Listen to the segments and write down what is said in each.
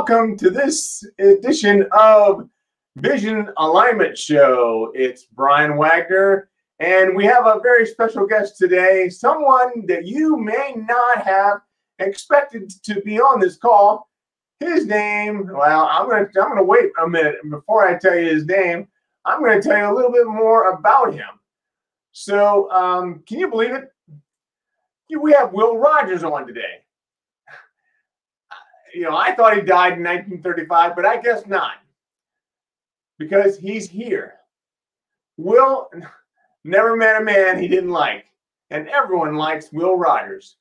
welcome to this edition of Vision Alignment Show. It's Brian Wagner, and we have a very special guest today, someone that you may not have expected to be on this call. His name, well, I'm gonna wait a minute before I tell you his name. I'm going to tell you a little bit more about him. So, can you believe it? We have Will Rogers on today. I thought he died in 1935, but I guess not, because he's here. Will never met a man he didn't like, and everyone likes Will Rogers.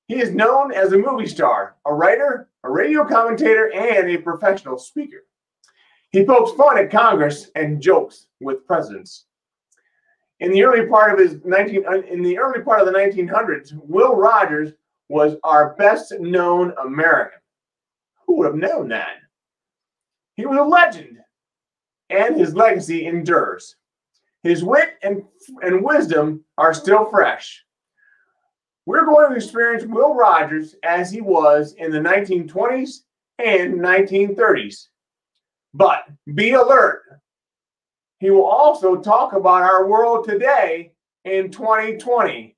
He is known as a movie star, a writer, a radio commentator, and a professional speaker. He pokes fun at Congress and jokes with presidents. In the early part of the 1900s, Will Rogers was our best-known American. Who would have known that? He was a legend, and his legacy endures. His wit and wisdom are still fresh. We're going to experience Will Rogers as he was in the 1920s and 1930s. But be alert. He will also talk about our world today in 2020.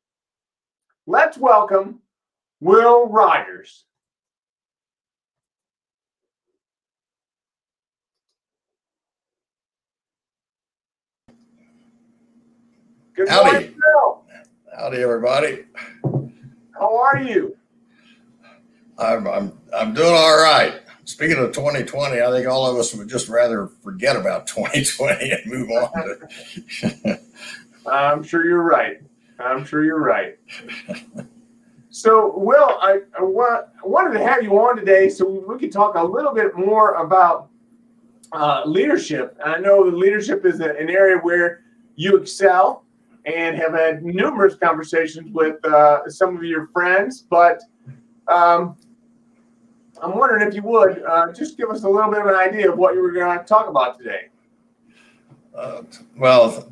Let's welcome Will Rogers. Good morning, Bill. Howdy, everybody. How are you? I'm doing all right. Speaking of 2020, I think all of us would just rather forget about 2020 and move on to. I'm sure you're right. So, Will, I wanted to have you on today so we could talk a little bit more about leadership. I know that leadership is an area where you excel and have had numerous conversations with some of your friends, but I'm wondering if you would just give us a little bit of an idea of what you were going to talk about today. Well,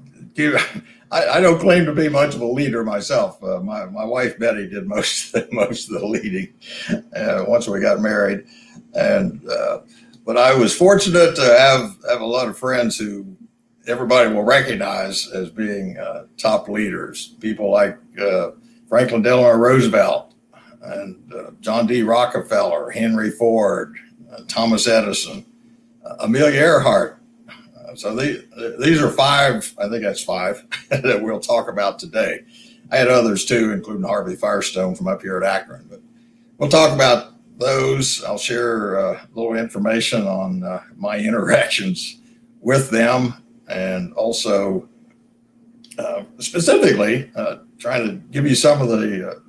I don't claim to be much of a leader myself. My wife Betty did most of the leading once we got married, but I was fortunate to have a lot of friends who everybody will recognize as being top leaders. People like Franklin Delano Roosevelt, and John D. Rockefeller, Henry Ford, Thomas Edison, Amelia Earhart. So these are five, I think that's five, that we'll talk about today. I had others too, including Harvey Firestone from up here at Akron. But we'll talk about those. I'll share a little information on my interactions with them, and also specifically trying to give you some of the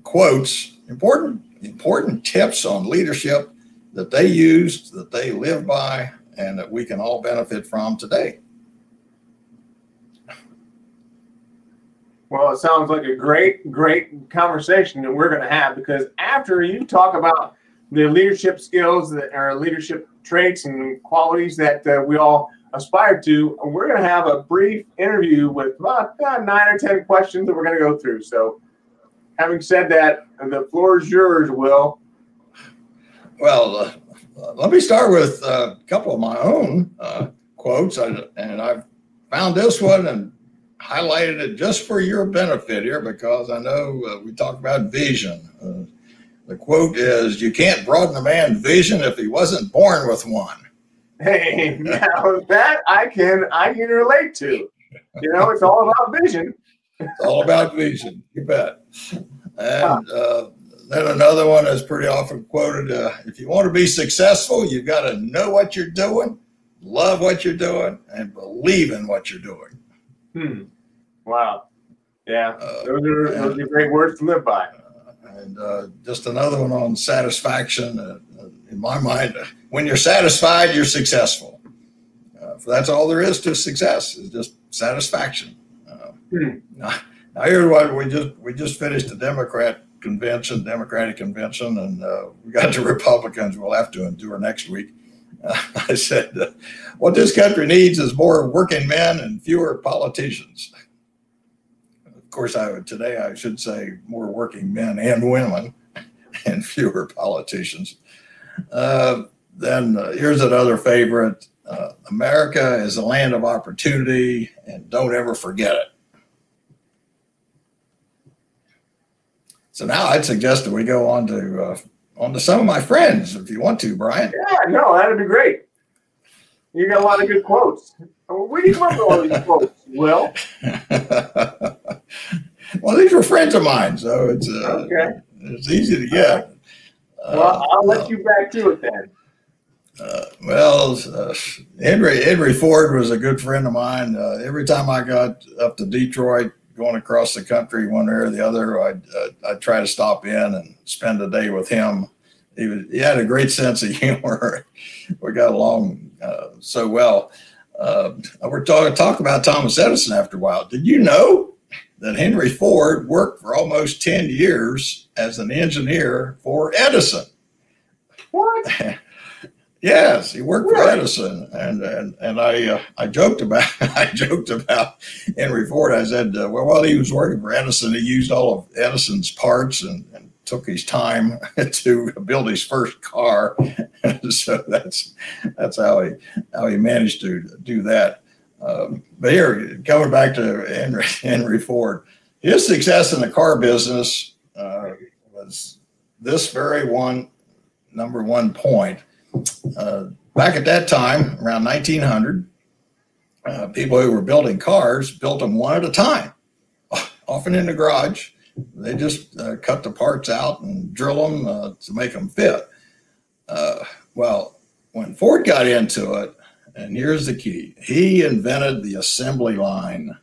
quotes, important tips on leadership that they used, that they live by, and that we can all benefit from today. Well, it sounds like a great conversation that we're going to have, because after you talk about the leadership skills that are leadership traits and qualities that we all aspire to, we're going to have a brief interview with about 9 or 10 questions that we're going to go through. So, having said that, the floor is yours, Will. Well, let me start with a couple of my own quotes, and I've found this one and highlighted it just for your benefit here, because I know we talked about vision. The quote is, "You can't broaden a man's vision if he wasn't born with one." Hey, now that I can relate to. It's all about vision. It's all about vision, you bet. And then another one is pretty often quoted, if you want to be successful, you've got to know what you're doing, love what you're doing, and believe in what you're doing. Wow. Yeah, those are great words to live by. And just another one on satisfaction. In my mind, when you're satisfied, you're successful. That's all there is to success, is just satisfaction. Now here's what we just finished the Democratic convention, and we got the Republicans we'll have to endure next week. I said, what this country needs is more working men and fewer politicians. Of course, today I should say more working men and women and fewer politicians. Then here's another favorite. America is a land of opportunity, and don't ever forget it. So now I'd suggest that we go on to some of my friends, if you want to, Brian. Yeah, no, that'd be great. You got a lot of good quotes. Where do you come up with all these quotes, Will? Well, these were friends of mine, so it's okay. It's easy to get. Well, I'll let you back to it then. Henry Ford was a good friend of mine. Every time I got up to Detroit, going across the country one way or the other, I'd try to stop in and spend a day with him. He had a great sense of humor. We got along so well. We're talk about Thomas Edison after a while. Did you know that Henry Ford worked for almost 10 years as an engineer for Edison? What? Yes, he worked for Edison, and I joked about Henry Ford. I said, well, while he was working for Edison, he used all of Edison's parts and took his time to build his first car. So that's how he managed to do that. But here, coming back to Henry Ford, his success in the car business was this very number one point. Back at that time, around 1900, people who were building cars built them one at a time, often in the garage. They just cut the parts out and drill them to make them fit. Well, when Ford got into it, and here's the key, he invented the assembly line.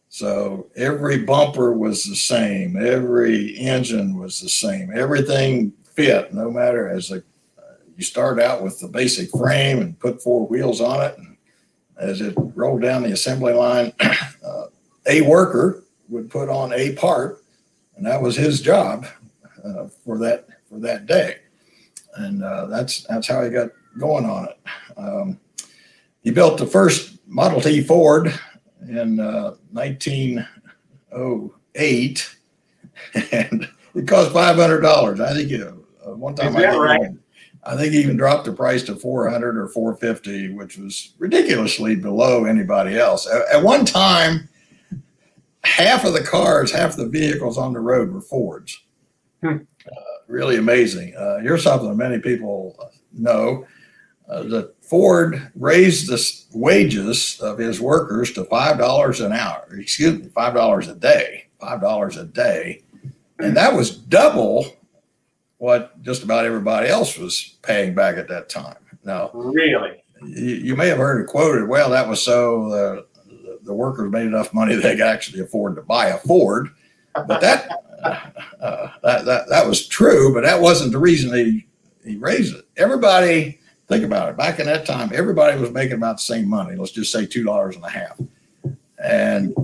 So every bumper was the same, every engine was the same, everything fit, no matter you start out with the basic frame and put four wheels on it. And as it rolled down the assembly line, a worker would put on a part, and that was his job for that day. And that's how he got going on it. He built the first Model T Ford in 1908, and it cost $500. I think one time I think he even dropped the price to $400 or $450, which was ridiculously below anybody else. At one time, half the vehicles on the road were Fords. Really amazing. Here's something many people know. That Ford raised the wages of his workers to $5 an hour. Excuse me, $5 a day. $5 a day. And that was double what just about everybody else was paying back at that time. Now, really, you may have heard it quoted, well, that was so the workers made enough money they could actually afford to buy a Ford. But that was true, but that wasn't the reason he raised it. Everybody, think about it, back in that time, everybody was making about the same money. Let's just say $2.50. And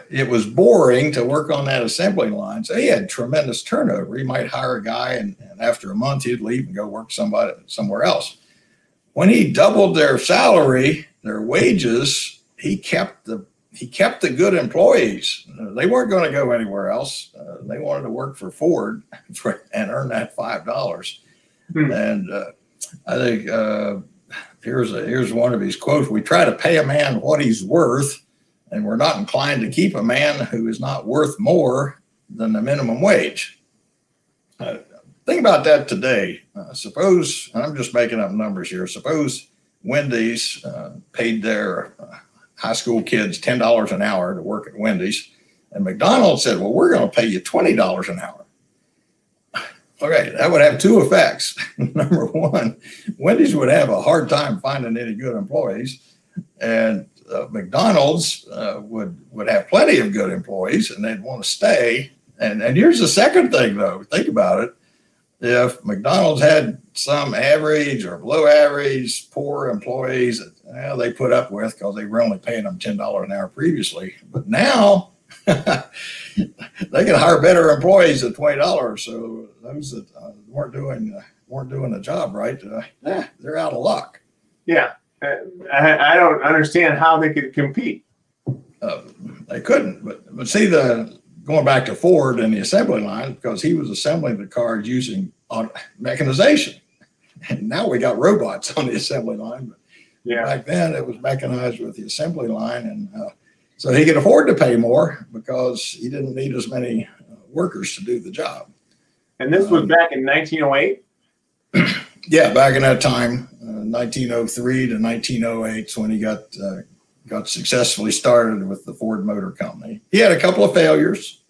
it was boring to work on that assembly line. So he had tremendous turnover. He might hire a guy and after a month he'd leave and go work somewhere else. When he doubled their salary, their wages, he kept the good employees. They weren't going to go anywhere else. They wanted to work for Ford and earn that $5. And I think here's one of his quotes. We try to pay a man what he's worth, and we're not inclined to keep a man who is not worth more than the minimum wage. Think about that today. Suppose, and I'm just making up numbers here, suppose Wendy's paid their high school kids $10 an hour to work at Wendy's, and McDonald's said, well, we're going to pay you $20 an hour. Okay, that would have two effects. Number one, Wendy's would have a hard time finding any good employees, and McDonald's would have plenty of good employees, and they'd want to stay. And here's the second thing, though. Think about it. If McDonald's had some average or below average poor employees that they put up with because they were only paying them $10 an hour previously, but now they can hire better employees at $20. So those that weren't doing the job right, they're out of luck. Yeah, I don't understand how they could compete. They couldn't, but see, going back to Ford and the assembly line, because he was assembling the cars using mechanization. And now we got robots on the assembly line. But Yeah. back then it was mechanized with the assembly line. And so he could afford to pay more because he didn't need as many workers to do the job. And this was back in 1908? Yeah, back in that time, 1903 to 1908 when he got successfully started with the Ford Motor Company. He had a couple of failures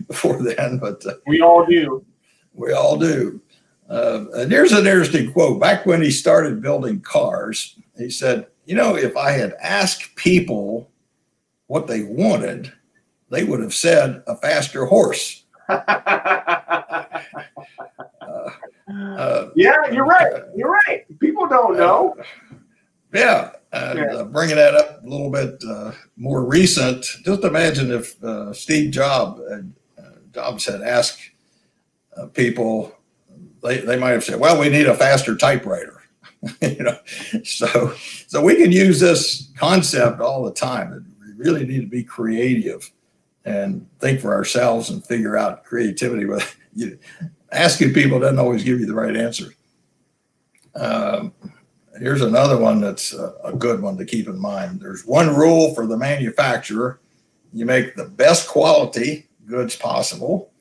before then, but we all do. We all do. And here's an interesting quote. Back when he started building cars, he said, you know, if I had asked people what they wanted, they would have said a faster horse. Yeah, you're right. You're right. People don't know. Yeah. Bringing that up a little bit more recent, just imagine if Steve Jobs had asked people, they might have said, well, we need a faster typewriter. You know, so we can use this concept all the time. We really need to be creative and think for ourselves and figure out creativity. With asking people doesn't always give you the right answer. Here's another one that's a good one to keep in mind. There's one rule for the manufacturer. You make the best quality goods possible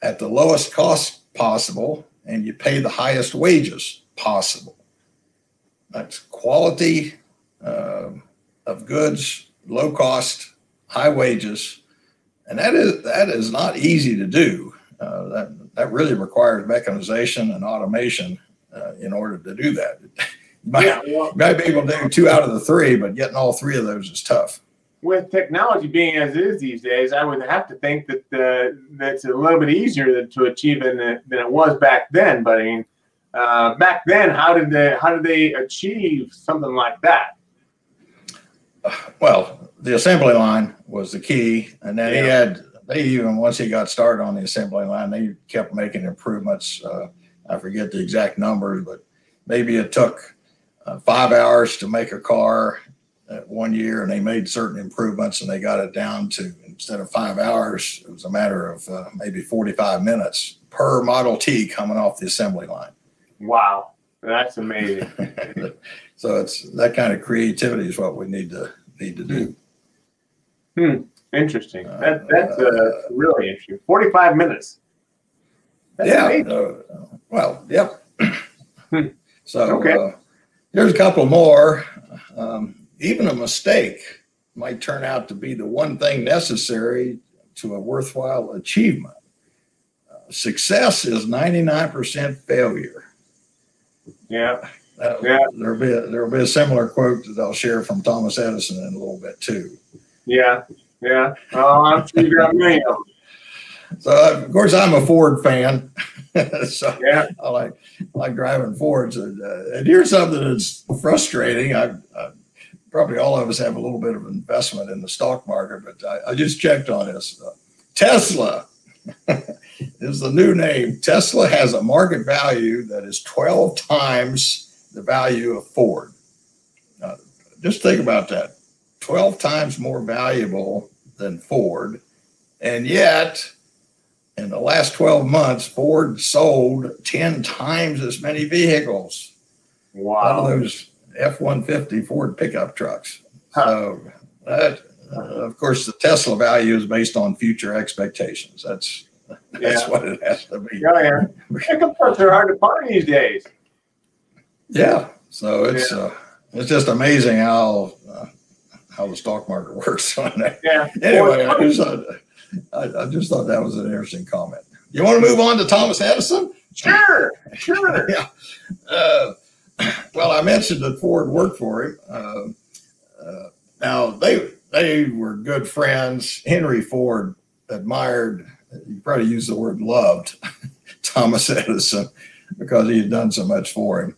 at the lowest cost possible, and you pay the highest wages possible. That's quality of goods, low cost, high wages. And that is not easy to do. That really requires mechanization and automation in order to do that. You might be able to do 2 out of the 3, but getting all 3 of those is tough. With technology being as it is these days, I would have to think that that's a little bit easier to achieve than it was back then. But I mean, back then, how did they achieve something like that? Well, the assembly line was the key, and then even once he got started on the assembly line, they kept making improvements. I forget the exact numbers, but maybe it took 5 hours to make a car 1 year, and they made certain improvements, and they got it down to, instead of 5 hours, it was a matter of maybe 45 minutes per Model T coming off the assembly line. Wow, that's amazing. So it's that kind of creativity is what we need to do. Interesting. That's really interesting. 45 minutes. That's amazing. Well, yep. So here's a couple more. Even a mistake might turn out to be the one thing necessary to a worthwhile achievement. Success is 99% failure. Yeah. There'll be a similar quote that I'll share from Thomas Edison in a little bit too. Yeah. Oh, I'm sure you got many of them. So of course I'm a Ford fan. So yeah. I like driving Fords. And here's something that's frustrating. Probably all of us have a little bit of investment in the stock market, but I just checked on this. Tesla is the new name. Tesla has a market value that is 12 times the value of Ford. Just think about that. 12 times more valuable than Ford. And yet, in the last 12 months, Ford sold 10 times as many vehicles. Wow. Out of those F-150 Ford pickup trucks. So that, of course, the Tesla value is based on future expectations. That's what it has to be. Yeah. Pickup trucks are hard to find these days. Yeah. So it's just amazing how the stock market works on that. Yeah. Anyway, I just thought that was an interesting comment. You want to move on to Thomas Edison? Sure. Yeah. Well, I mentioned that Ford worked for him. Now they were good friends. Henry Ford admired, you probably use the word loved, Thomas Edison because he had done so much for him.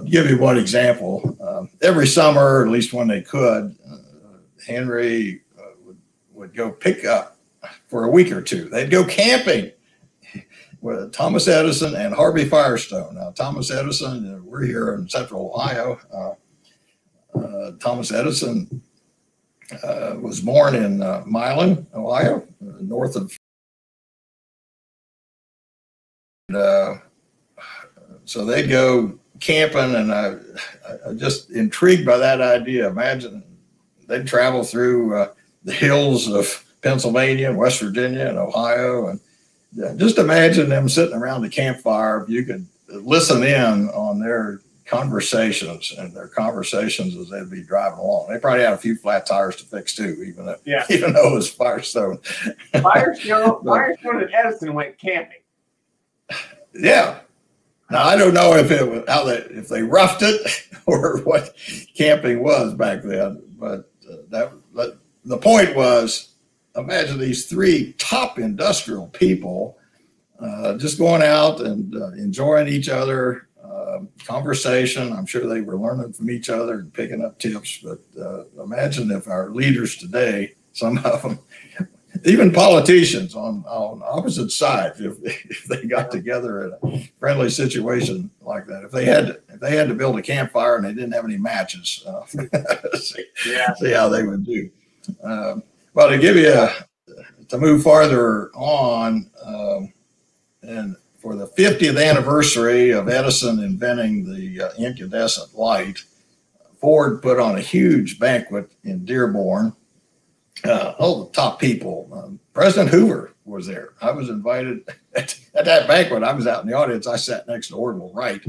Give you one example. Every summer, at least when they could, Henry would go pick up for a week or two. They'd go camping with Thomas Edison and Harvey Firestone. Now, Thomas Edison, we're here in Central Ohio. Thomas Edison was born in Milan, Ohio, north of so they'd go camping, and I just intrigued by that idea. Imagine they'd travel through the hills of Pennsylvania and West Virginia and Ohio, and just imagine them sitting around the campfire. You could listen in on their conversations as they'd be driving along. They probably had a few flat tires to fix too, even though it was Firestone. Firestone and Edison went camping. Yeah. Now I don't know if it was if they roughed it or what camping was back then, but the point was, imagine these three top industrial people just going out and enjoying each other. Conversation. I'm sure they were learning from each other and picking up tips. But imagine if our leaders today, some of them, even politicians on opposite sides, if they got together in a friendly situation like that, if they had to build a campfire and they didn't have any matches, see how they would do. Well, to give you to move farther on, and for the 50th anniversary of Edison inventing the incandescent light, Ford put on a huge banquet in Dearborn. All the top people. President Hoover was there. I was invited at that banquet. I was out in the audience. I sat next to Orville Wright.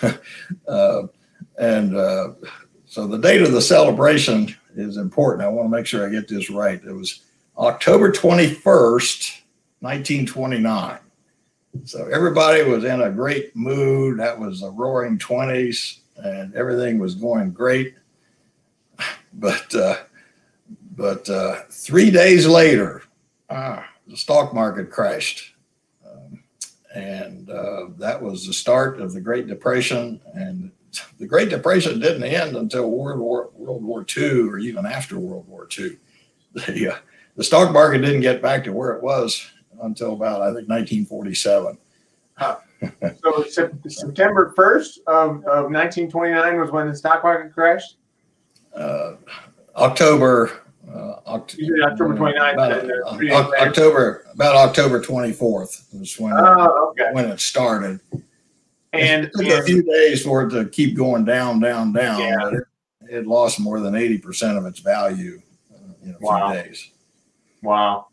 So the date of the celebration is important. I want to make sure I get this right. It was October 21st, 1929. So everybody was in a great mood. That was the roaring 20s, and everything was going great. But 3 days later, the stock market crashed. And that was the start of the Great Depression. And the Great Depression didn't end until World War II, or even after World War II. The stock market didn't get back to where it was until about, I think, 1947. So September 1st of 1929 was when the stock market crashed? October 29th. About October 24th was when it started. And it took a few days for it to keep going down. Yeah. But it lost more than 80% of its value in a few days. Wow.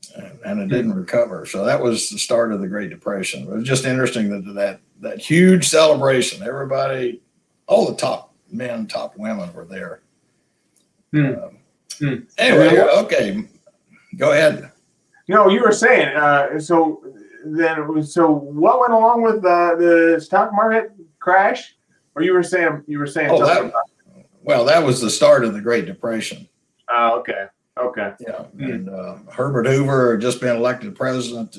And it didn't recover. So that was the start of the Great Depression. It was just interesting that huge celebration. Everybody, all the top men, top women were there. Anyway, okay, go ahead. No, you were saying, so what went along with the stock market crash? Or you were saying that was the start of the Great Depression. Oh, okay. Okay. Yeah. And Herbert Hoover had just been elected president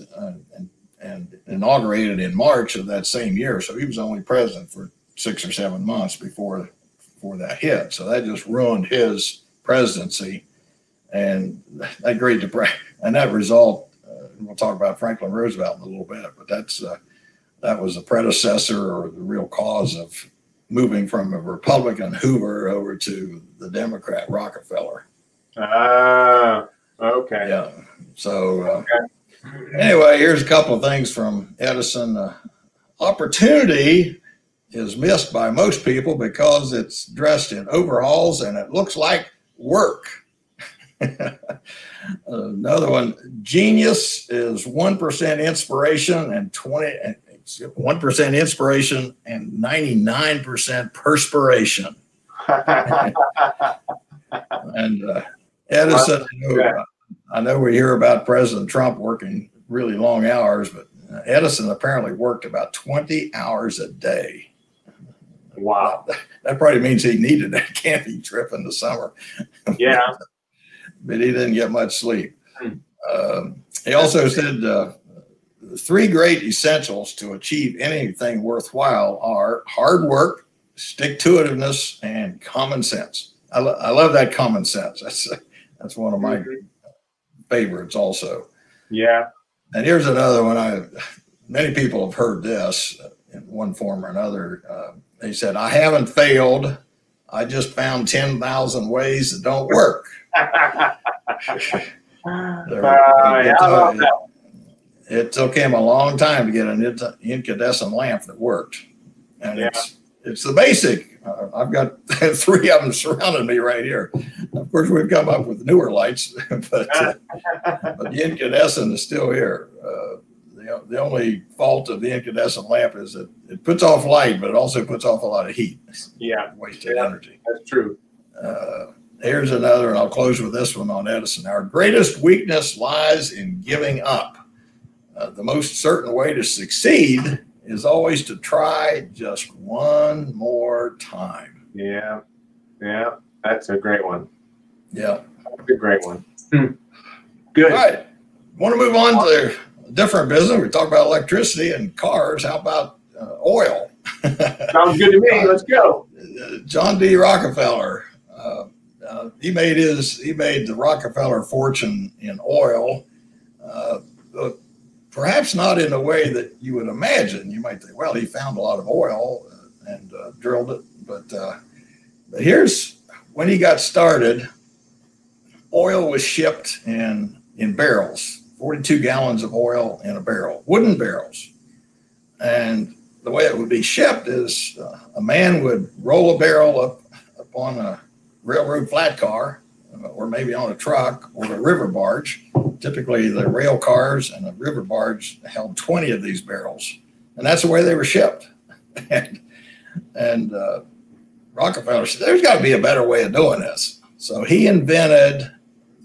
and inaugurated in March of that same year. So he was only president for 6 or 7 months before that hit. So that just ruined his presidency. And that Great Depression, and that result, we'll talk about Franklin Roosevelt in a little bit, but that was the predecessor or the real cause of moving from a Republican Hoover over to the Democrat Rockefeller. Okay. Yeah. So anyway, here's a couple of things from Edison. Opportunity is missed by most people because it's dressed in overalls and it looks like work. Another one, genius is 1% inspiration and 1% inspiration and 99% perspiration. And Edison, I know we hear about President Trump working really long hours, but Edison apparently worked about 20 hours a day. Wow. That probably means he needed that camping trip in the summer. Yeah. But he didn't get much sleep. He also said the 3 great essentials to achieve anything worthwhile are hard work, stick-to-itiveness, and common sense. I love that common sense. That's one of my favorites also. Yeah. And here's another one. Many people have heard this in one form or another. He said, "I haven't failed. I just found 10,000 ways that don't work." It took him a long time to get an incandescent lamp that worked. and it's the basic. I've got 3 of them surrounding me right here. Of course, we've come up with newer lights, but the incandescent is still here. The only fault of the incandescent lamp is that it puts off light, but it also puts off a lot of heat. Yeah, Wasted energy. That's true. Here's another, and I'll close with this one on Edison. Our greatest weakness lies in giving up. The most certain way to succeed is always to try just one more time. Yeah, that's a great one. Yeah, that's a great one. Good. All right, want to move on to a different business. We talk about electricity and cars. How about oil? Sounds good to me. Let's go. John D. Rockefeller. He made the Rockefeller fortune in oil. Perhaps not in the way that you would imagine. You might think, well, he found a lot of oil and drilled it. But here's when he got started. Oil was shipped in barrels, 42 gallons of oil in a barrel, wooden barrels. And the way it would be shipped is a man would roll a barrel up on a railroad flat car, or maybe on a truck or a river barge. Typically, the rail cars and the river barge held 20 of these barrels, and that's the way they were shipped. and Rockefeller said, there's got to be a better way of doing this. So he invented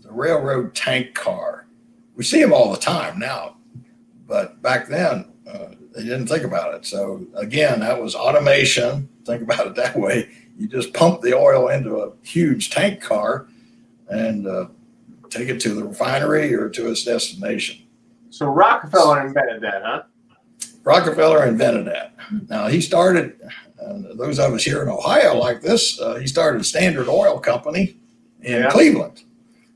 the railroad tank car. We see them all the time now, but back then, they didn't think about it. So again, that was automation. Think about it that way. You just pump the oil into a huge tank car and take it to the refinery or to its destination. So Rockefeller invented that, huh? Rockefeller invented that. Now he started, those of us here in Ohio like this, he started Standard Oil Company in Cleveland.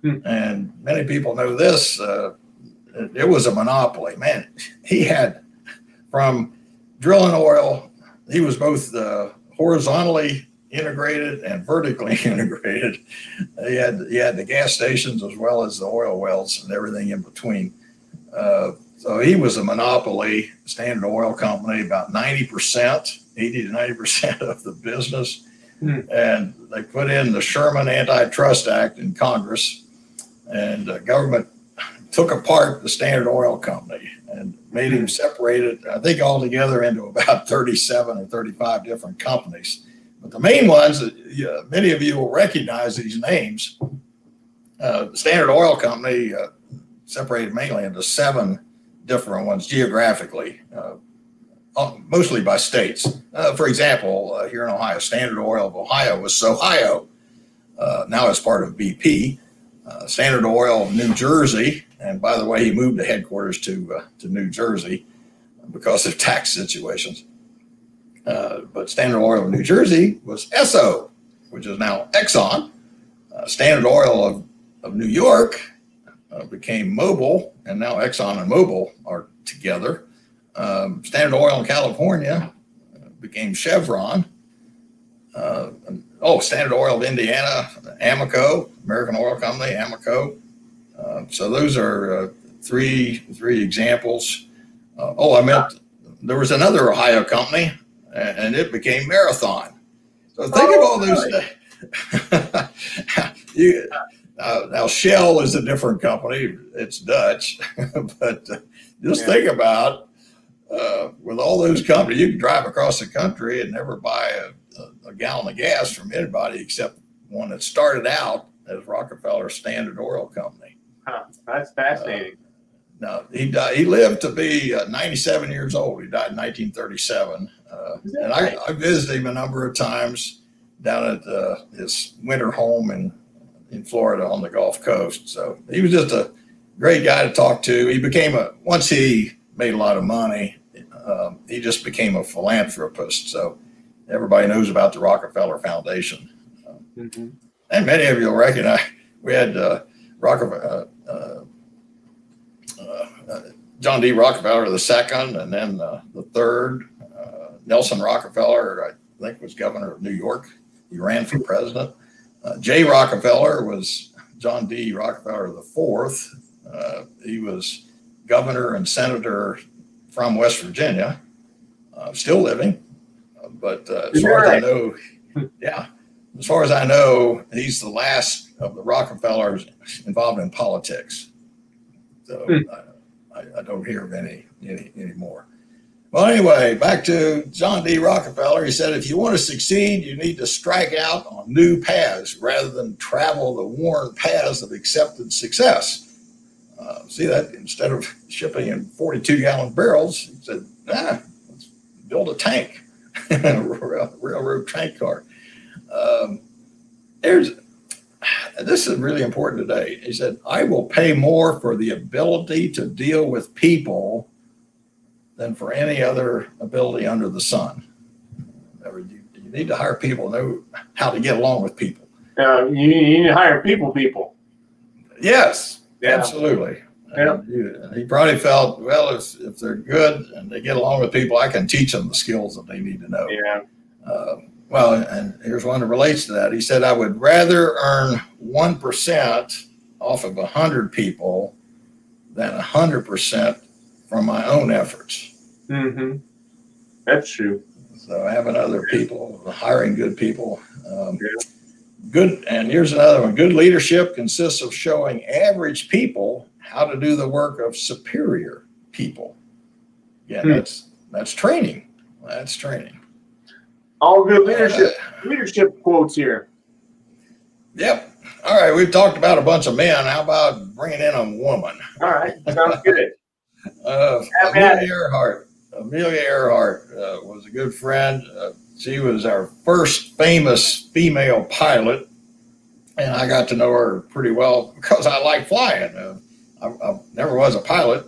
And many people know this. It was a monopoly. Man, he had, from drilling oil, he was both horizontally integrated and vertically integrated. He had the gas stations as well as the oil wells and everything in between. So he was a monopoly. Standard Oil Company, about 90%, 80 to 90% of the business. And they put in the Sherman Antitrust Act in Congress, and government took apart the Standard Oil Company and made him separated, I think, altogether into about 37 or 35 different companies. But the main ones that many of you will recognize these names. The Standard Oil Company separated mainly into 7 different ones geographically, mostly by states. For example, here in Ohio, Standard Oil of Ohio was Sohio. Now it's part of BP. Standard Oil of New Jersey, and by the way, he moved the headquarters to New Jersey because of tax situations. But Standard Oil of New Jersey was Esso, which is now Exxon. Standard Oil of New York became Mobil, and now Exxon and Mobil are together. Standard Oil in California became Chevron. Standard Oil of Indiana, Amoco, American Oil Company, Amoco. So those are three examples. I meant there was another Ohio company, and it became Marathon. So think of all those. Now Shell is a different company. It's Dutch, but just think about with all those companies, you can drive across the country and never buy a gallon of gas from anybody except one that started out as Rockefeller Standard Oil Company. Huh, that's fascinating. Now he lived to be 97 years old. He died in 1937, and I visited him a number of times down at his winter home in Florida on the Gulf Coast. So he was just a great guy to talk to. He became once he made a lot of money, he just became a philanthropist. So everybody knows about the Rockefeller Foundation. And many of you will recognize we had John D. Rockefeller II, and then the third, Nelson Rockefeller, I think was governor of New York. He ran for president. J. Rockefeller was John D. Rockefeller IV. He was governor and senator from West Virginia, still living. But as far as I know, yeah, as far as I know, he's the last of the Rockefellers involved in politics. So I don't hear of any more. Well, anyway, back to John D. Rockefeller. He said, if you want to succeed, you need to strike out on new paths rather than travel the worn paths of accepted success. See that? Instead of shipping in 42-gallon barrels, he said, let's build a tank, railroad tank car. This is really important today. He said, I will pay more for the ability to deal with people than for any other ability under the sun. You need to hire people who know how to get along with people. You need to hire people. Yes, absolutely. Yeah. He probably felt, well, if they're good and they get along with people, I can teach them the skills that they need to know. Yeah. Well, and here's one that relates to that. He said, I would rather earn 1% off of 100 people than 100% from my own efforts. Mm-hmm. That's true. So having other people, hiring good people. Good. And here's another one. Good leadership consists of showing average people how to do the work of superior people. Yeah, that's training. That's training. All good leadership quotes here. Yep. All right. We've talked about a bunch of men. How about bringing in a woman? All right. Sounds good. Amelia Earhart was a good friend. She was our first famous female pilot, and I got to know her pretty well because I like flying. I never was a pilot,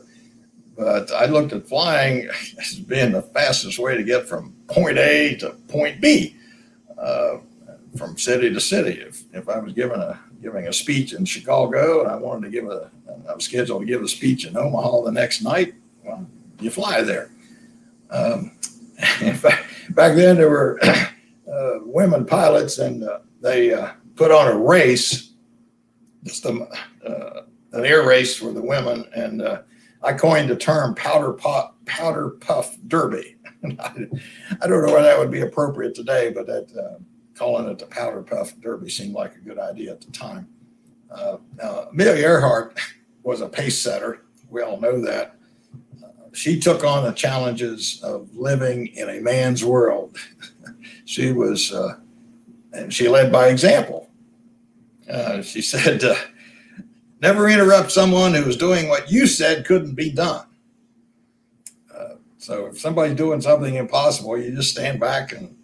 but I looked at flying as being the fastest way to get from point A to point B, from city to city. If I was giving a speech in Chicago and I wanted to I was scheduled to give a speech in Omaha the next night, well, you fly there. In fact, back then there were women pilots, and they put on a race, just an air race for the women, and I coined the term powder puff derby. I don't know whether that would be appropriate today, but calling it the powder puff derby seemed like a good idea at the time. Now, Amelia Earhart was a pace setter. We all know that. She took on the challenges of living in a man's world. She was, and she led by example. She said, never interrupt someone who was doing what you said couldn't be done. So if somebody's doing something impossible, you just stand back and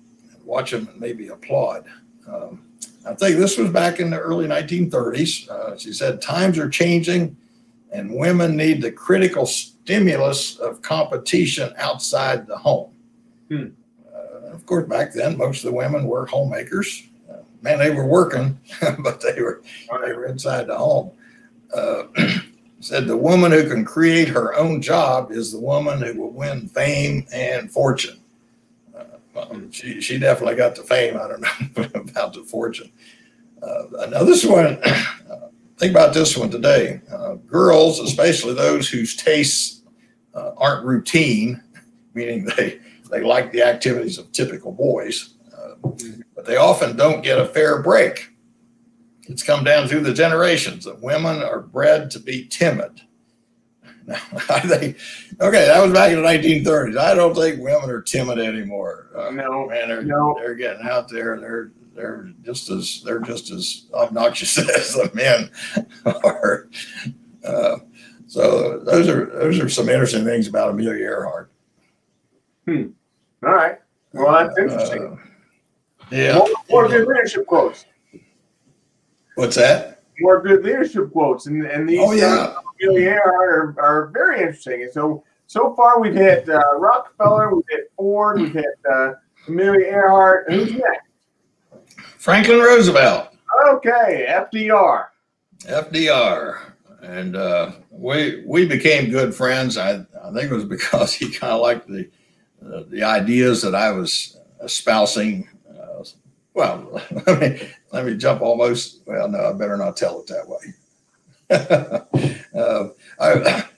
watch them and maybe applaud. I think this was back in the early 1930s. She said, times are changing and women need the critical stimulus of competition outside the home. Of course, back then, most of the women were homemakers. Man, they were working, but they were inside the home. Said the woman who can create her own job is the woman who will win fame and fortune. She definitely got the fame. I don't know about the fortune. Now this one, think about this one today. Girls, especially those whose tastes aren't routine, meaning they like the activities of typical boys, but they often don't get a fair break. It's come down through the generations that women are bred to be timid. Now, I think, okay, that was back in the 1930s. I don't think women are timid anymore. No, man, they're getting out there. They're just as obnoxious as the men are. So those are some interesting things about Amelia Earhart. All right. Well, that's interesting. Yeah. More good leadership quotes. What's that? More good leadership quotes, and these Amelia Earhart are very interesting. And so far we've hit Rockefeller, we've hit Ford, we've hit Amelia Earhart. Who's next? Franklin Roosevelt. Okay, FDR. And we became good friends. I think it was because he kind of liked the ideas that I was espousing. Well, let me jump almost. Well, no, I better not tell it that way.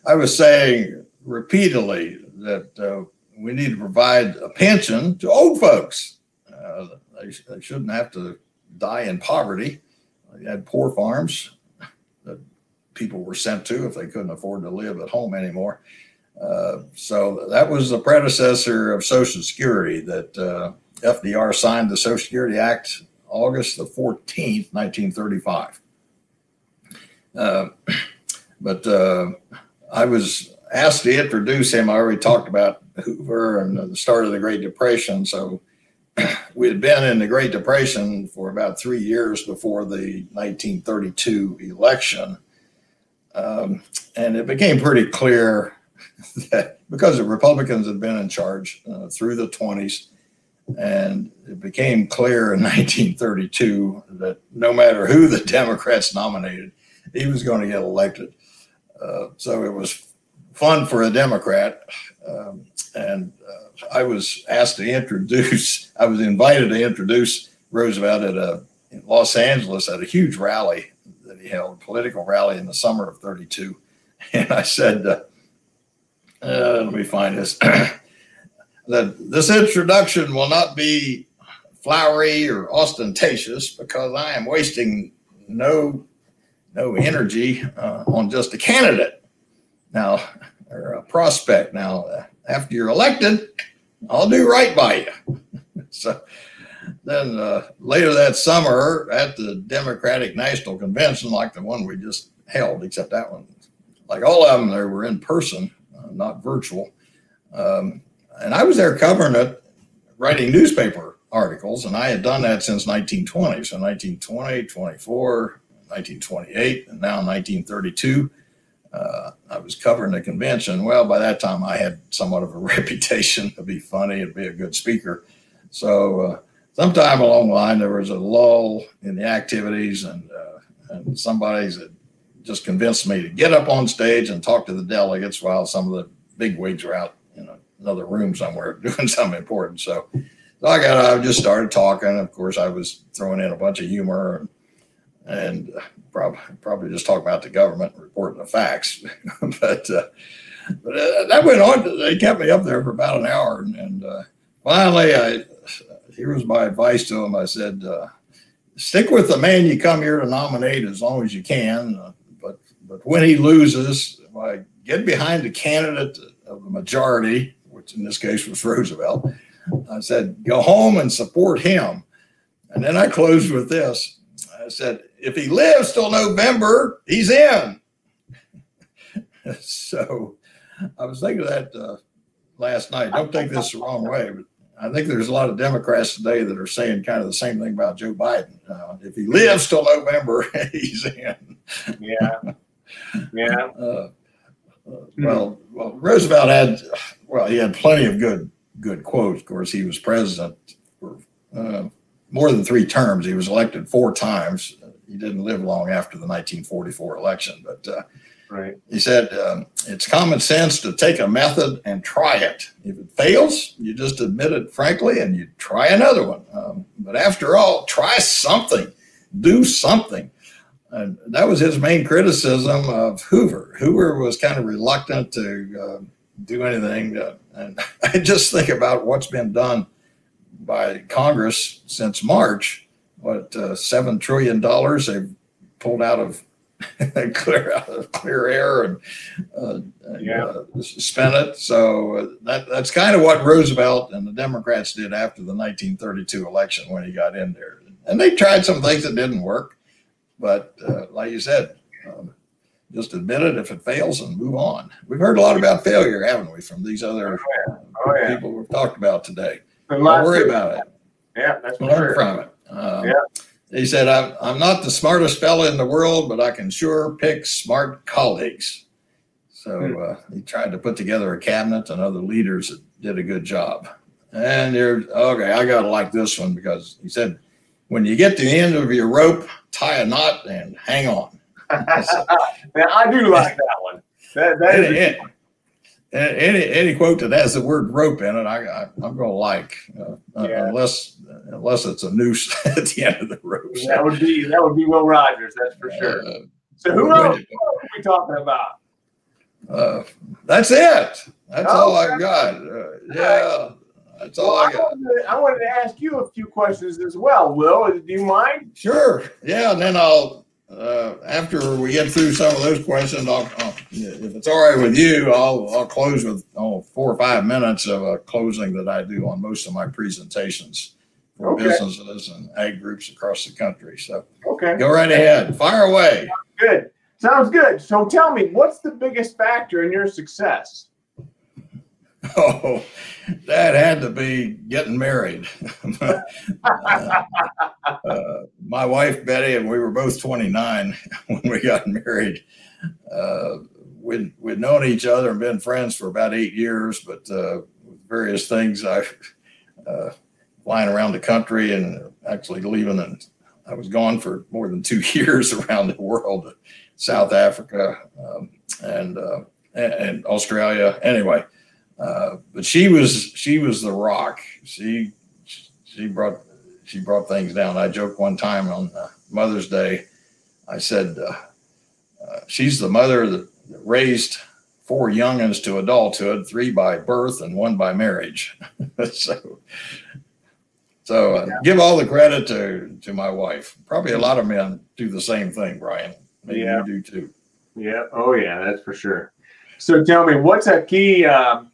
I was saying repeatedly that we need to provide a pension to old folks. They shouldn't have to die in poverty. You had poor farms that people were sent to if they couldn't afford to live at home anymore. So that was the predecessor of Social Security that FDR signed the Social Security Act August the 14th, 1935. But I was asked to introduce him. I already talked about Hoover and the start of the Great Depression. So we had been in the Great Depression for about 3 years before the 1932 election. And it became pretty clear that because the Republicans had been in charge through the 20s, and it became clear in 1932 that no matter who the Democrats nominated, he was going to get elected. So it was fun for a Democrat. I was asked to introduce, I was invited to introduce Roosevelt in Los Angeles at a huge rally that he held, a political rally in the summer of 32. And I said, let me find this, that this introduction will not be flowery or ostentatious because I am wasting no energy on just a candidate now, or a prospect. Now, after you're elected, I'll do right by you. So then later that summer at the Democratic National Convention, like the one we just held, except that one, like all of them, they were in person, not virtual. And I was there covering it, writing newspaper articles, and I had done that since 1920. So 1920, 24, 1928, and now 1932. I was covering the convention. Well, by that time, I had somewhat of a reputation to be funny and be a good speaker. So sometime along the line, there was a lull in the activities, and somebody just convinced me to get up on stage and talk to the delegates while some of the big wigs were out in another room somewhere doing something important. So I just started talking. Of course, I was throwing in a bunch of humor and probably just talk about the government and reporting the facts. but that went on. They kept me up there for about an hour. And finally, here was my advice to them. I said, stick with the man you come here to nominate as long as you can. But when he loses, get behind the candidate of the majority, which in this case was Roosevelt. I said, go home and support him. And then I closed with this. I said, if he lives till November, he's in. So I was thinking of that last night. Don't take this the wrong way, but I think there's a lot of Democrats today that are saying kind of the same thing about Joe Biden. If he lives till November, he's in. Yeah. Yeah. Well, Roosevelt he had plenty of good quotes. Of course, he was president for more than 3 terms. He was elected 4 times. He didn't live long after the 1944 election, but right. He said, it's common sense to take a method and try it. If it fails, you just admit it frankly and you try another one. But after all, try something, do something. And that was his main criticism of Hoover. Hoover was kind of reluctant to do anything. And I just think about what's been done by Congress since March. $7 trillion they've pulled out of clear air and spent it. So that's kind of what Roosevelt and the Democrats did after the 1932 election when he got in there. And they tried some things that didn't work. But like you said, just admit it if it fails and move on. We've heard a lot about failure, haven't we, from these other people we've talked about today. Don't worry about it. Yeah, that's learn from it. He said, I'm not the smartest fella in the world, but I can sure pick smart colleagues. So he tried to put together a cabinet and other leaders that did a good job. And I got to like this one because he said, when you get to the end of your rope, tie a knot and hang on. Now, I do like that one. That is any quote that has the word rope in it, I'm going to like, unless it's a noose at the end of the rope. So, that would be Will Rogers, that's for sure. So who else are we talking about? That's it. That's Oh, all I've got. all right. Yeah, that's Well, all I got. I wanted to ask you a few questions as well, Will. Do you mind? Sure. Yeah, and then after we get through some of those questions, if it's all right with you, I'll close with 4 or 5 minutes of a closing that I do on most of my presentations for Okay. businesses and ag groups across the country. So Okay. go right ahead. Fire away. Good. Sounds good. So tell me, what's the biggest factor in your success? Oh, that had to be getting married. My wife, Betty, and we were both 29 when we got married. We'd known each other and been friends for about 8 years, but with various things, I flying around the country and actually leaving, and I was gone for more than 2 years around the world, South Africa and Australia. Anyway, but she was the rock. She brought things down. I joked one time on Mother's Day. I said, she's the mother that raised 4 youngins to adulthood, 3 by birth and 1 by marriage. So give all the credit to my wife. Probably a lot of men do the same thing, Brian. Maybe you do too. Yeah. Oh, yeah, that's for sure. So tell me, what's a key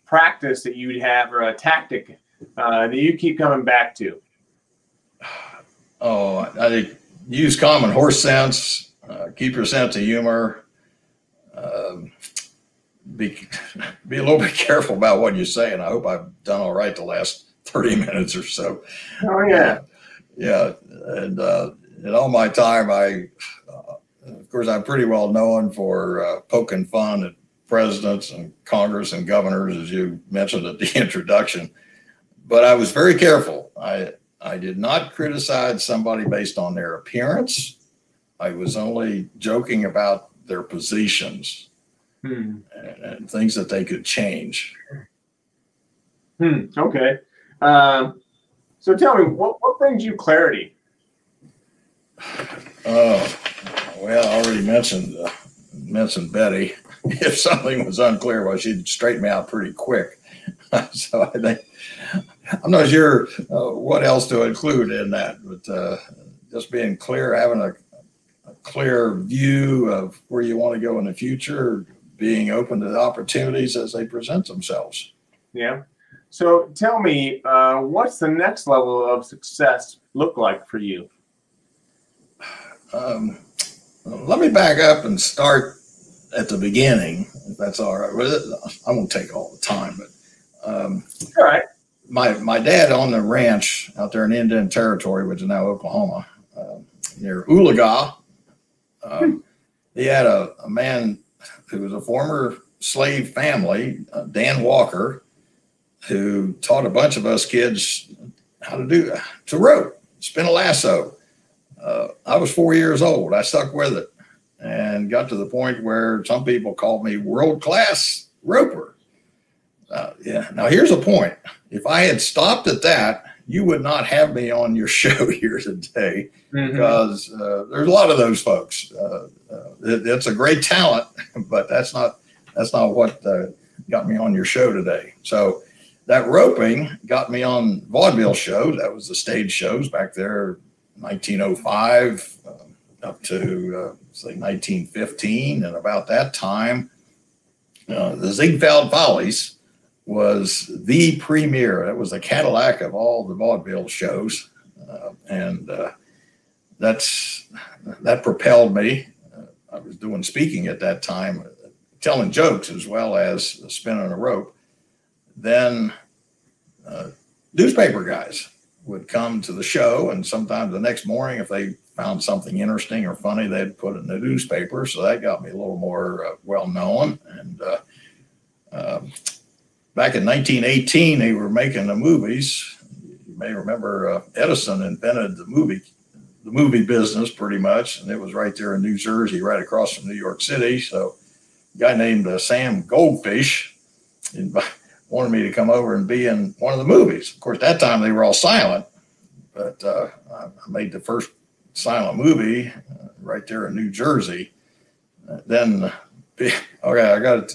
practice that you'd have or a tactic that you keep coming back to? Oh, I think use common horse sense, keep your sense of humor, be a little bit careful about what you say. And I hope I've done all right the last 30 minutes or so. Oh, yeah. Yeah. And in all my time, of course, I'm pretty well known for poking fun at presidents and Congress and governors, as you mentioned at the introduction. But I was very careful. I did not criticize somebody based on their appearance. I was only joking about their positions and things that they could change. Okay. So tell me, what brings you clarity? Oh, well, I already mentioned Betty. If something was unclear, well, she'd straighten me out pretty quick. So I think I'm not sure what else to include in that, but just being clear, having a clear view of where you want to go in the future, being open to the opportunities as they present themselves. Yeah. So tell me, what's the next level of success look like for you? Let me back up and start at the beginning, if that's all right. I won't take all the time, but all right. My dad owned a ranch out there in Indian Territory, which is now Oklahoma, near Oolaga. He had a man who was a former slave family, Dan Walker, who taught a bunch of us kids how to rope, spin a lasso. I was 4 years old. I stuck with it and got to the point where some people called me world-class roper. Yeah. Now here's a point. If I had stopped at that, you would not have me on your show here today, because there's a lot of those folks. It's a great talent, but that's not what got me on your show today. So that roping got me on vaudeville shows. That was the stage shows back there, 1905 up to say 1915, and about that time, the Ziegfeld Follies was the premier. That was the Cadillac of all the vaudeville shows, and that propelled me. I was doing speaking at that time, telling jokes as well as spinning a rope. Then newspaper guys would come to the show, and sometimes the next morning, if they found something interesting or funny, they'd put it in the newspaper. So that got me a little more well known. And back in 1918, they were making the movies. You may remember Edison invented the movie business pretty much, and it was right there in New Jersey, right across from New York City. So a guy named Sam Goldfish wanted me to come over and be in one of the movies. Of course, at that time they were all silent, but I made the first silent movie right there in New Jersey. Then, okay, I got it.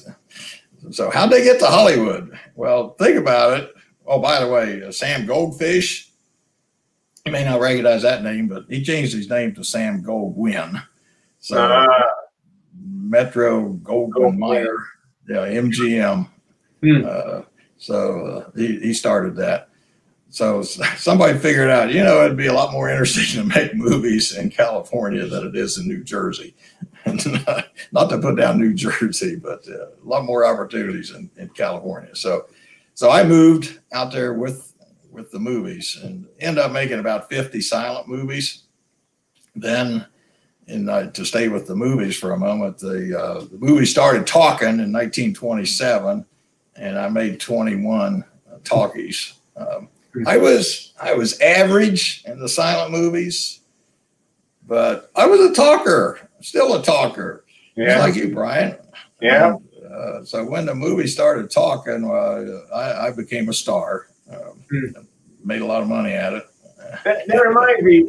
So how'd they get to Hollywood? Well, think about it. Oh, by the way, Sam Goldfish, you may not recognize that name, but he changed his name to Sam Goldwyn. So Metro Goldwyn Mayer, yeah, MGM. He started that. So somebody figured out, it'd be a lot more interesting to make movies in California than it is in New Jersey. Not to put down New Jersey, but a lot more opportunities in California. So I moved out there with the movies and ended up making about 50 silent movies. Then, to stay with the movies for a moment, the movie started talking in 1927, and I made 21 talkies. I was average in the silent movies, but I was a talker, still a talker, just like you, Brian. Yeah. So when the movie started talking, I became a star. Made a lot of money at it. That reminds me.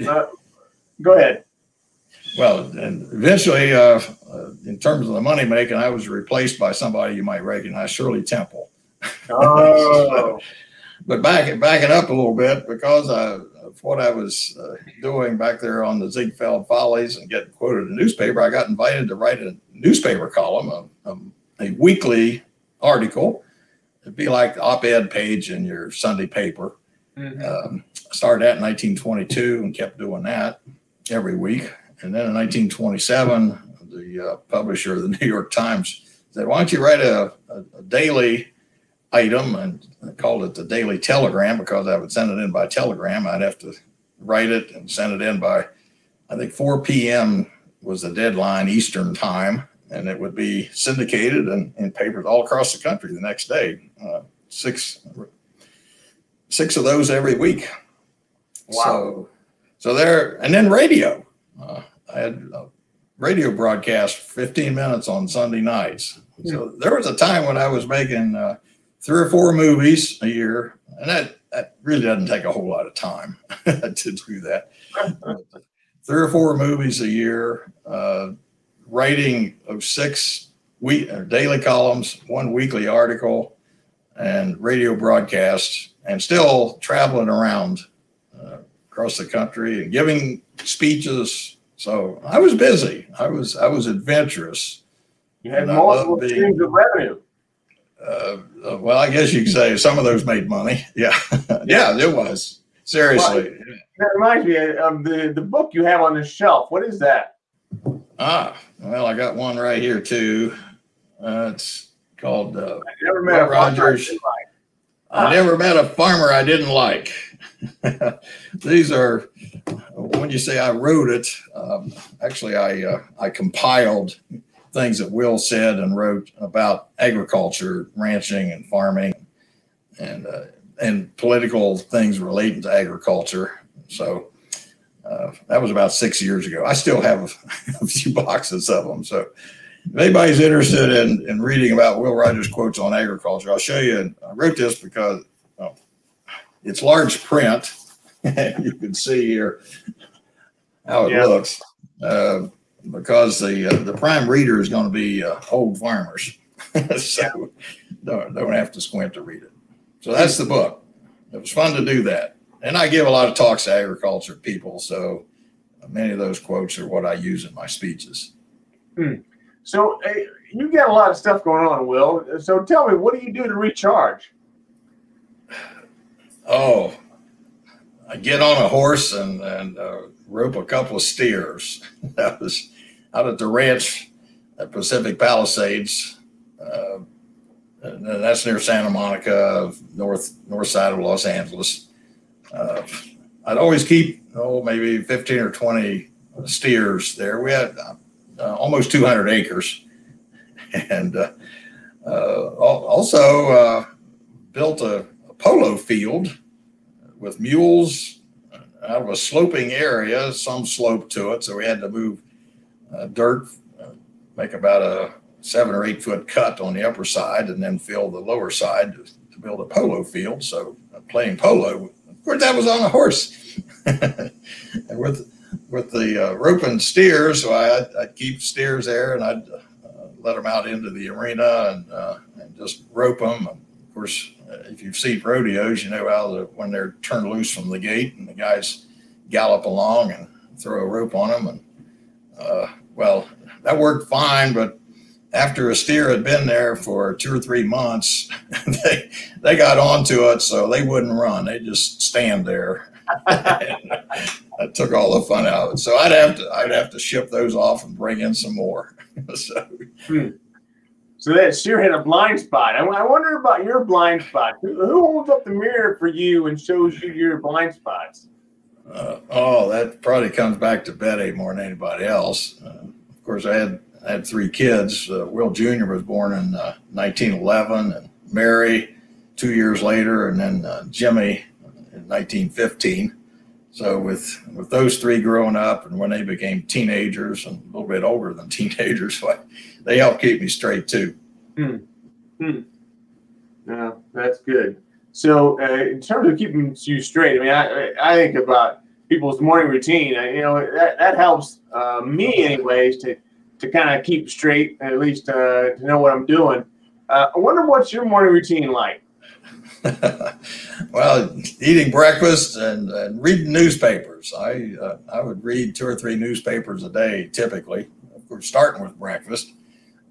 Go ahead. Well, and eventually, in terms of the money making, I was replaced by somebody you might recognize, Shirley Temple. Oh. But backing up a little bit, because of what I was doing back there on the Ziegfeld Follies and getting quoted in the newspaper, I got invited to write a newspaper column, a weekly article. It'd be like the op-ed page in your Sunday paper. I started that in 1922 and kept doing that every week. And then in 1927, the publisher of the New York Times said, "Why don't you write a daily item?" And I called it the Daily Telegram because I would send it in by telegram. I'd have to write it and send it in by, I think, 4 p.m. was the deadline Eastern time. And it would be syndicated in papers all across the country the next day. Six of those every week. Wow. So there, and then radio. I had a radio broadcast 15 minutes on Sunday nights. So there was a time when I was making 3 or 4 movies a year, and that really doesn't take a whole lot of time to do that. 3 or 4 movies a year, writing of 6 daily columns, 1 weekly article, and radio broadcasts, and still traveling around across the country and giving speeches. So I was busy. I was adventurous. You had multiple streams of revenue. Well, I guess you could say some of those made money. Yeah. Yeah, it was. Seriously. Well, that reminds me of the book you have on the shelf. What is that? Well, I got one right here too. It's called I never met a Rogers. I never met a farmer I didn't like. These are, when you say I wrote it, actually I compiled things that Will said and wrote about agriculture, ranching and farming, and political things relating to agriculture. So that was about 6 years ago. I still have a few boxes of them. So if anybody's interested in reading about Will Rogers' quotes on agriculture, I'll show you. I wrote this because it's large print. You can see here how it looks. Because the prime reader is going to be old farmers. So don't have to squint to read it. So that's the book. It was fun to do that. And I give a lot of talks to agriculture people, so many of those quotes are what I use in my speeches. So you got a lot of stuff going on, Will. So tell me, what do you do to recharge? Oh, I get on a horse and rope a couple of steers. That was out at the ranch at Pacific Palisades. And that's near Santa Monica, north side of Los Angeles. I'd always keep, maybe 15 or 20 steers there. We had almost 200 acres. And also built a polo field with mules out of a sloping area, some slope to it. So we had to move dirt, make about a 7 or 8 foot cut on the upper side and then fill the lower side to build a polo field. So playing polo, of course, that was on a horse. And with the roping steers, so I'd keep steers there and I'd let them out into the arena and just rope them. Of course, if you've seen rodeos, you know how when they're turned loose from the gate and the guys gallop along and throw a rope on them. And well, that worked fine, but after a steer had been there for 2 or 3 months, they got onto it, so they wouldn't run. They just stand there. That took all the fun out of it. So I'd have to ship those off and bring in some more. So that steer had a blind spot. I wonder about your blind spot. Who holds up the mirror for you and shows you your blind spots? That probably comes back to Betty more than anybody else. Of course, I had 3 kids. Will Jr. was born in 1911, and Mary 2 years later, and then Jimmy in 1915. So with those 3 growing up, and when they became teenagers and a little bit older than teenagers, they helped keep me straight too. No, that's good. So in terms of keeping you straight, I mean, I think about people's morning routine. That helps me anyways to kind of keep straight, at least to know what I'm doing. I wonder what's your morning routine like? Well, eating breakfast and reading newspapers. I would read 2 or 3 newspapers a day, typically. Of course, starting with breakfast.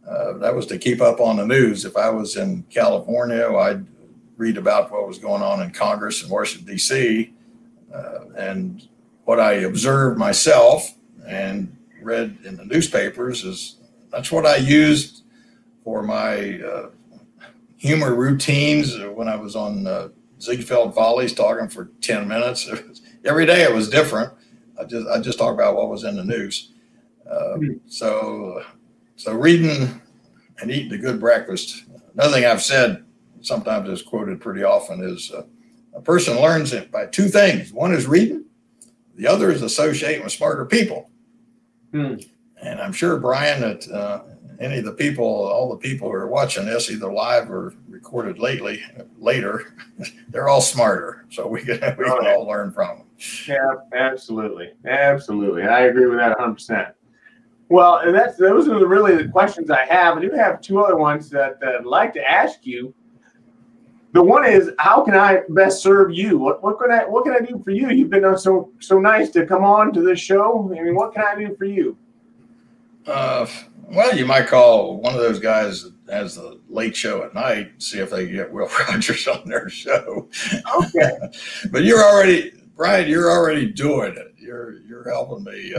That was to keep up on the news. If I was in California, I'd read about what was going on in Congress in Washington, D.C., and what I observed myself and read in the newspapers that's what I used for my humor routines when I was on Ziegfeld Follies talking for 10 minutes. Every day it was different. I just talked about what was in the news. So reading and eating a good breakfast. Another thing I've said, sometimes is quoted pretty often, is a person learns it by 2 things. One is reading. The other is associating with smarter people. And I'm sure, Brian, that all the people who are watching this, either live or recorded later, they're all smarter. So we can all learn from them. Yeah, absolutely. Absolutely. I agree with that 100%. Well, and those are really the questions I have. I do have 2 other ones that I'd like to ask you. The one is, how can I best serve you? What can I do for you? You've been so nice to come on to this show. I mean, what can I do for you? Well, you might call one of those guys that has the late show at night, see if they can get Will Rogers on their show. Okay. But Brian, you're already doing it. You're helping me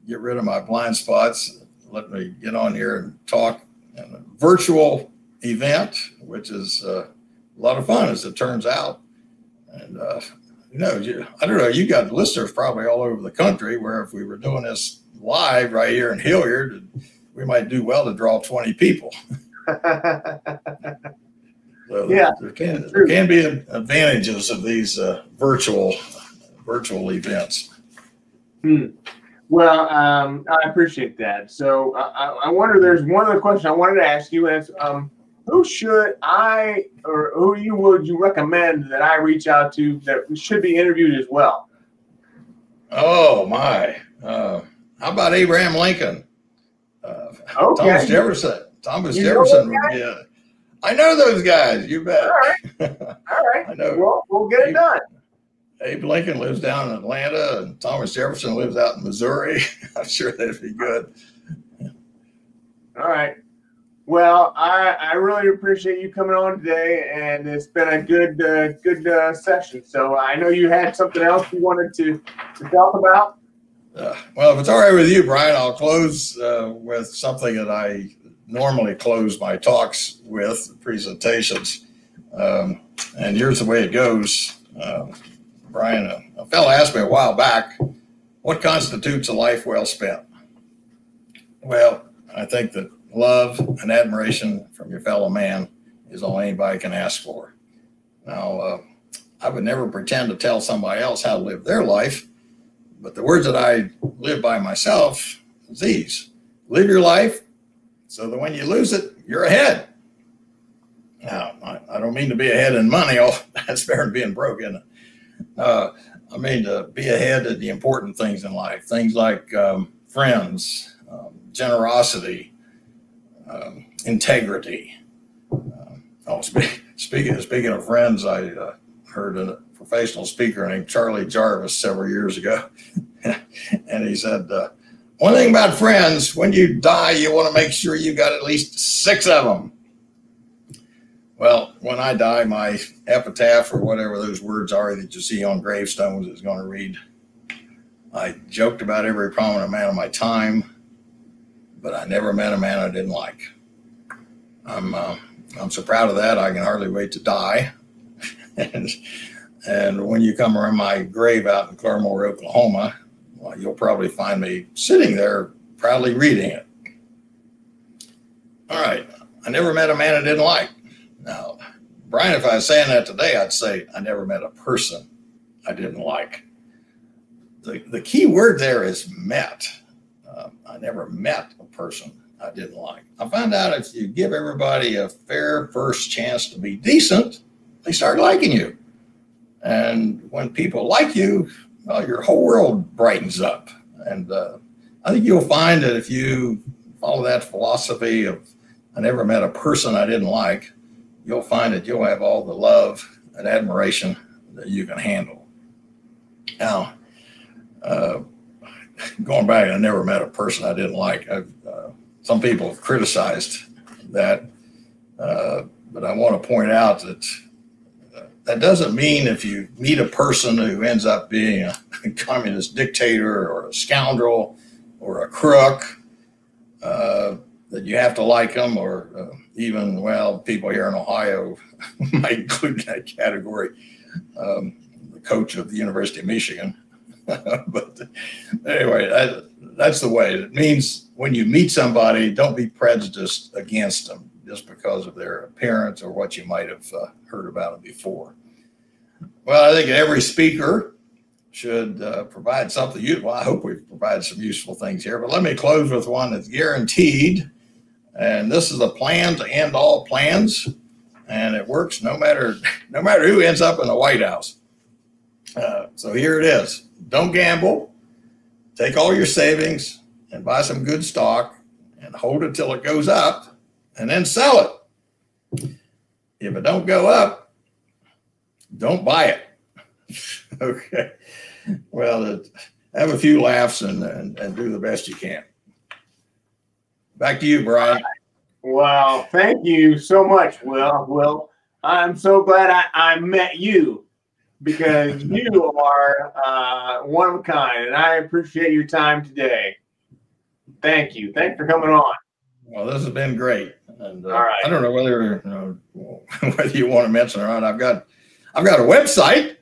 get rid of my blind spots. Let me get on here and talk in a virtual event, which is a lot of fun, as it turns out. And I don't know, you got listeners probably all over the country, where if we were doing this live right here in Hilliard, we might do well to draw 20 people. So yeah, there can be advantages of these virtual events. Well, I appreciate that. So I wonder, there's one other question I wanted to ask you, and it's who would you recommend that I reach out to that should be interviewed as well? Oh my! How about Abraham Lincoln? Okay. Thomas Jefferson. Yeah, I know those guys. You bet. All right. I know. Well, we'll get it done. Abe Lincoln lives down in Atlanta, and Thomas Jefferson lives out in Missouri. I'm sure that'd be good. All right. Well, I really appreciate you coming on today, and it's been a good session. So I know you had something else you wanted to talk about. Well, if it's all right with you, Brian, I'll close with something that I normally close my talks with, presentations. And here's the way it goes. Brian, a fellow asked me a while back, what constitutes a life well spent? Well, I think that love and admiration from your fellow man is all anybody can ask for. Now, I would never pretend to tell somebody else how to live their life, but the words that I live by myself is these: live your life so that when you lose it, you're ahead. Now, I don't mean to be ahead in money. Oh, that's better than being broke, isn't it? I mean to be ahead at the important things in life, things like friends, generosity, integrity, Oh, speaking of friends, I heard a professional speaker named Charlie Jarvis several years ago, and he said, "One thing about friends: when you die, you want to make sure you got at least 6 of them." Well, when I die, my epitaph, or whatever those words are that you see on gravestones, is going to read, "I joked about every prominent man of my time, but I never met a man I didn't like." I'm so proud of that, I can hardly wait to die. and when you come around my grave out in Claremore, Oklahoma, well, you'll probably find me sitting there proudly reading it. All right, I never met a man I didn't like. Now, Brian, if I was saying that today, I'd say I never met a person I didn't like. The key word there is met. I never met a person I didn't like. I found out if you give everybody a fair first chance to be decent, they start liking you. And when people like you, well, your whole world brightens up. And I think you'll find that if you follow that philosophy of I never met a person I didn't like, you'll find that you'll have all the love and admiration that you can handle. Now, going back, I never met a person I didn't like. Some people have criticized that, but I want to point out that that doesn't mean if you meet a person who ends up being a communist dictator or a scoundrel or a crook, that you have to like them, or even, well, people here in Ohio might include in that category, the coach of the University of Michigan. But anyway, that's the way. It means when you meet somebody, don't be prejudiced against them just because of their appearance or what you might have heard about them before. Well, I think every speaker should provide something useful. I hope we've provided some useful things here, but let me close with one that's guaranteed. And this is a plan to end all plans, and it works no matter who ends up in the White House. So here it is. Don't gamble. Take all your savings and buy some good stock and hold it till it goes up and then sell it. If it don't go up, don't buy it. Okay. Well, have a few laughs and do the best you can. Back to you, Brian. Well, thank you so much, Will. Will, I'm so glad I met you, because you are one of a kind, and I appreciate your time today. Thank you. Thanks for coming on. Well, this has been great. And All right. I don't know whether you want to mention or not. I've got a website.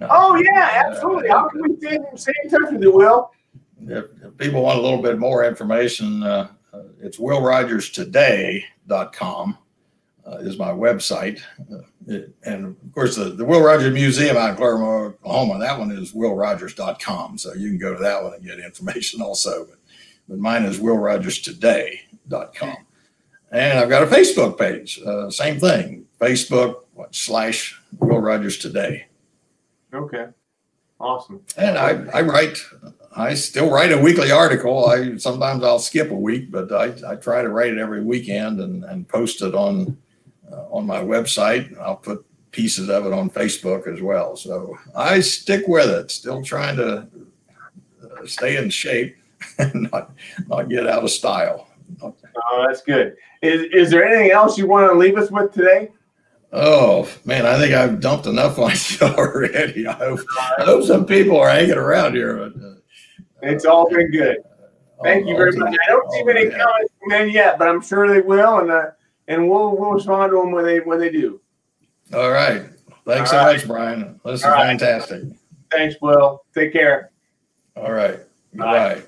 Oh yeah, absolutely. How can we stay in touch with you, Will? If people want a little bit more information, it's willrogerstoday.com is my website. And of course, the Will Rogers Museum out in Claremore, Oklahoma, that one is willrogers.com. So you can go to that one and get information also. But mine is willrogerstoday.com. And I've got a Facebook page, same thing, Facebook/Will Rogers Today. Okay. Awesome. And I still write a weekly article. Sometimes I'll skip a week, but I try to write it every weekend and post it on my website. I'll put pieces of it on Facebook as well. So I stick with it, still trying to stay in shape and not get out of style. Oh, that's good. Is there anything else you want to leave us with today? Oh, man, I think I've dumped enough on you already. I hope some people are hanging around here. But, it's all been good. Thank you very much. I don't see many comments from in yet, but I'm sure they will, and we'll respond to them when they do. All right. Thanks so much, Brian. This is fantastic. Thanks, Will. Take care. All right. Goodbye.